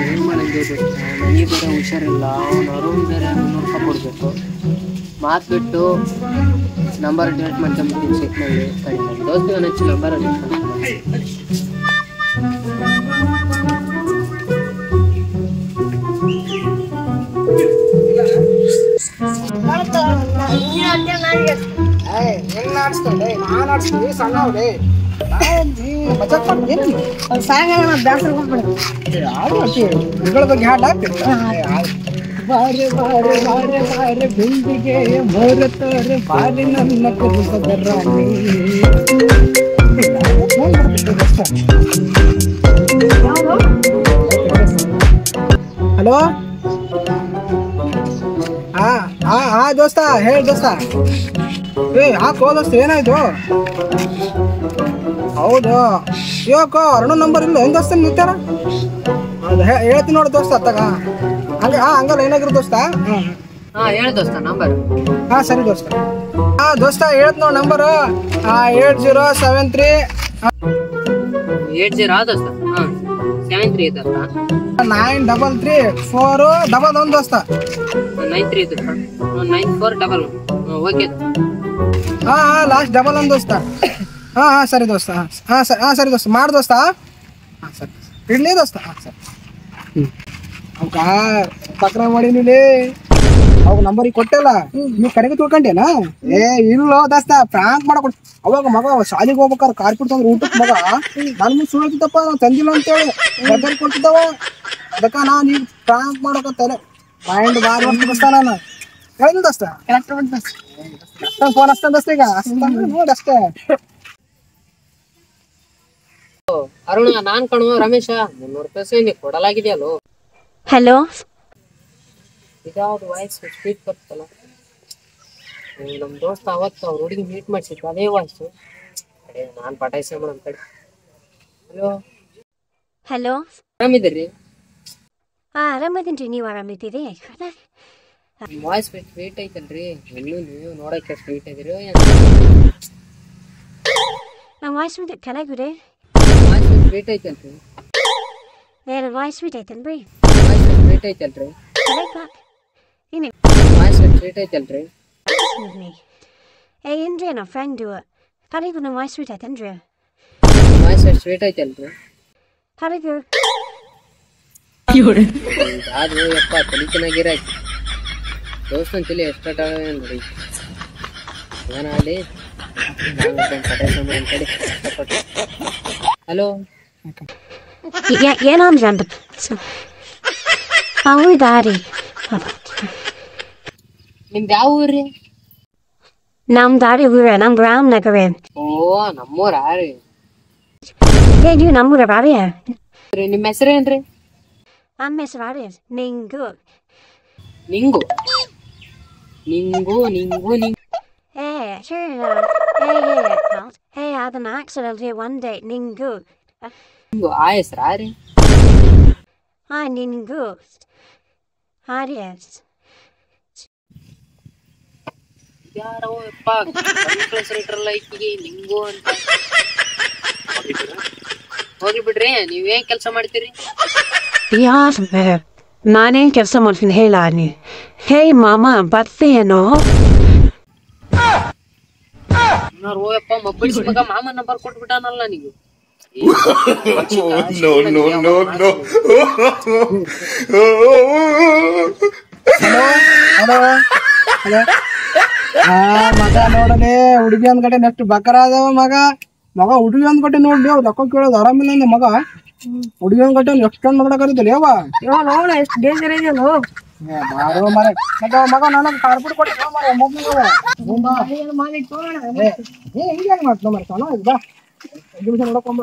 ಏನ್ ಮಾಡಂಗೆ ನನಗೆ ಬೇರೆ ಹುಷಾರಿಲ್ಲ. ಅವ್ನು ಅರುಣ್ ಬೇರೆ 300 ರೂಪಾಯಿ ಕೊಡ್ಬೇಕು. ಮಾತು ಬಿಟ್ಟು ನಂಬರ್ ಡಿಲೀಟ್ ಮಾಡ್ಕೊಂಡ್ಬಿಟ್ಟು ಚೆಕ್ನಲ್ಲಿ ತಡಿ ನನ್ನ ದೋಸ್ತಿಗೆ ಹಚ್ಚಿ ನಂಬರ್ ಬಗ್ಗೆ ಬಾರೆ ಬಾರೆ ಬಾರೆ ಬಾರೆ ಬಿಂದಿಗೆ ಮೋರತೋರೆ ಬಾರಿ ನನ್ನ ಕುರುಬದ ರಾಣಿ. ಹಲೋ, ಹಾ ದೋಸ್ತ ಹೇಳಿ ದೋಸ್ತ. ಹಾಕೋ ದೋಸ್ತ, ಏನಾಯ್ತು? ಹೌದು, ಇವಕ್ಕ ಅರುಣ ನಂಬರ್ ಇಲ್ಲ ಏನ್ ದೋಸ್ತ ನಿಂತಾರ? ಅದು ಹೇಳ್ತೀನಿ ನೋಡಿ ದೋಸ್ತ ಅತ್ತಾಗ. ಹಂಗಲ್ಲ ಏನಾಗಿರು ದೋಸ್ತ? ಹೇಳ ದೋಸ್ತ ನಂಬರ್. ಸರಿ ದೋಸ್ತ. ದೋಸ್ತ ಹೇಳ್ತ ನೋಡಿ ನಂಬರ್ 8073 80 ದೋಸ್ತ 73 ದೋಸ್ತ 933 ದೋಸ್ತ 93 ದೋಸ್ತ 9411. ಓಕೆ. ಲಾಸ್ಟ್ 11 ದೋಸ್ತ. ಸರಿ ದೋಸ್ತ. ಸರಿ ದೋಸ್ತ ಮಾಡಿ ದೋಸ್ತ. ಸರಿ ಇಡ್ಲಿ ದೋಸ್ತ. ಸರಿ ಅವಕ್ಕ ಪಕ್ರ ಮಾಡಿನಿಲಿ, ಅವಾಗ ನಂಬರಿಗೆ ಕೊಟ್ಟಲ್ಲ, ನೀವು ಕರೆಗೆ ತಿಳ್ಕೊಂಡೇನಾ? ಇಲ್ಲೋ ದೋಸ್ತ, ಫ್ರಾಂಕ್ ಮಾಡಕ್ ಅವಾಗ ಮಗ ಶಾಲೆಗೆ ಹೋಗ್ಬೇಕಾರೆ ಕಾರ್ಪೆಟ್ ತಂದ್ರೆ ಊಟಕ್ಕೆ ಮಗ ನನ್ ಮುಂದೆ ಸುಳ್ತಿದ್ದಪ್ಪ, ನಾವು ತಂದಿಲ್ಲ ಅಂತೇಳಿ ಗದ್ದರ್ ಕೊಡ್ತಿದ್ದವ. ಅದಕ್ಕ ನಾನು ಈಗ ಫ್ರಾಂಕ್ ಮಾಡಕತ್ತೇನೆ. ಮೈಂಡ್ ಬಾರಿ ಹೊತ್ತು ದೋಸ್ತ. ನಾನು ಹೇಳಿದ ದೋಸ್ತ ಫೋನ್ ಹಚ್ತಾನೆ ದೋಸ್ತ. ಈಗ ನೋಡಿ ಅಷ್ಟೇ. ಅರುಣ, ನಾನ್ ಕಣು ರಮೇಶ. 300 ರೂಪಾಯಿ ಕೊಡಲಾಗಿದೆಯಲ್ಲೋ. ಹಲೋ, ಇದಾವ್ದು ವಾಯ್ಸ್ ಸ್ಪೀಡ್ ಬರ್ತಲ್ಲ. ನಮ್ ದೋಸ್ತ ಅವತ್ತು ಅವ್ರ ಹುಡುಗಿ ಮೀಟ್ ಮಾಡ್ಸಿತ್ತು, ಅದೇ ವಾಯ್ಸು. ನಾನ್ ಪಟಾಯಿಸ ಮೇಡಮ್ ಕಡೆ. ಹಲೋ ಹಲೋ, ಆರಾಮಿದ್ದೀರಿ? ಆರಾಮದೀನ್ರಿ, ನೀವು ಆರಾಮಿದ್ದೀರಿ? ವಾಯ್ಸ್ ಸ್ವೀಟ್ ಐತಲ್ರಿ, ಇನ್ನೂ ನೀವು ನೋಡಕ್ಕೆ ಸ್ವೀಟ್ ಇದೀರಿ. ನಮ್ಮ ವಾಯ್ಸ್ ಚೆನ್ನಾಗಿದೆ. ವಾಯ್ಸ್ ಸ್ವೀಟ್ ಐತಲ್ರಿ? ಬೇರೆ ವಾಯ್ಸ್ ಸ್ವೀಟ್ ಐತಲ್ರಿ? ವಾಯ್ಸ್ ಸ್ವೀಟ್ ಐತಲ್ರಿ? ವಾಯ್ಸ್ ಸ್ವೀಟ್ ಐತಲ್ರಿ? ಏನ್ರಿ ನಮ್ಮ ಫ್ರೆಂಡು ಕರೀಗು ನಮ್ಮ ವಾಯ್ಸ್ ಸ್ವೀಟ್ ಐತೇನ್ರಿ? ವಾಯ್ಸ್ ಸ್ವೀಟ್ ಐತಲ್ರಿ? ಕರೀಗು ಅದು ಯಪ್ಪ ತಲೆ ಚೆನ್ನಾಗಿರಾಕಿ ದೋಸ್ತನ ತಲೆ ಎಷ್ಟ ನೋಡಿ ಏನಾಗಲಿ. ಹಲೋ, ಏನಂದ್ರಿ ಅಂತ? ಹೌದಾ ರೀ. ನಿಮ್ದು ಯಾವ ಊರ್ರಿ? ನಮ್ ದಾರಿ ಊರ, ನಮ್ ರಾಮನಗರ. ಓ, ನಮ್ಮೂರ ರೀ. ನೀವು ನಮ್ಮೂರ ಬಾರಿ. ನಿಮ್ಮ ಹೆಸರೇನ್ರಿ? ನಮ್ಮ ಹೆಸರು ಬಾರಿ ನಿಂಗು. ನಿಂಗು ನಿಂಗು ನಿಂಗು ನಿಂಗು. Sure. Hey, I had an accident here one day. Ningu. ನಿಂಗು ಆ ಹೆಸರಾ ರೀ? Hi, Ningu. Hi, yes. ಯಾರೋ ಯಪ್ಪ ಹೆಸರಿಟ್ರಲ್ಲ ಈಕಿಗೆ ನಿಂಗು ಅಂತ. ಹೋಗ್ಲಿ ಬಿಡ್ರಿ, ನೀವೇನ್ ಕೆಲಸ ಮಾಡ್ತೀರಿ? ನಾನೇನ್ ಕೆಲಸ ಮಾಡ್ತೀನಿ ಹೇಳ ನೀ. ಹೇ ಮಾಮ ಬರ್ತೀಯೇನೋ? ಓಯಪ್ಪ ಮಬ್ಬಳಿಸಿ ಮಗ ಮಾಮ ನಂಬರ್ ಕೊಟ್ಬಿಟ್ಟಾನಲ್ಲ ನೀವು. ಮಗ ನೋಡಲಿ, ಹುಡುಗಿ ಒಂದ್ ಕಡೆ ನೆಕ್ಸ್ಟ್ ಬಕರ ಅದಾವ. ಮಗ ಹುಡುಗಿ ಒಂದ್ ಕಡೆ ನೋಡಿ ರೊಕ್ಕ ಕೇಳೋದು ಆರಾಮಿಲ್ಲ. ಮಗ ಹುಡುಗಿ ಒಂದ್ ಕಡೆ ಎಷ್ಟೊಂದು ಮಗಡ ಕರೀತಲ್ಲ ಯಾವ ಎಷ್ಟು ಡೇಂಜರ್ ಇದೆಯಲ್ಲೋ. ಮಗ ನನಗೆ ಕಾರ್ಪೆಟ್ ಕೊಟ್ಟು ಹಿಂಗೆ ಮಾಡ್ತಾನ. ನೋಡಕೊಂಬ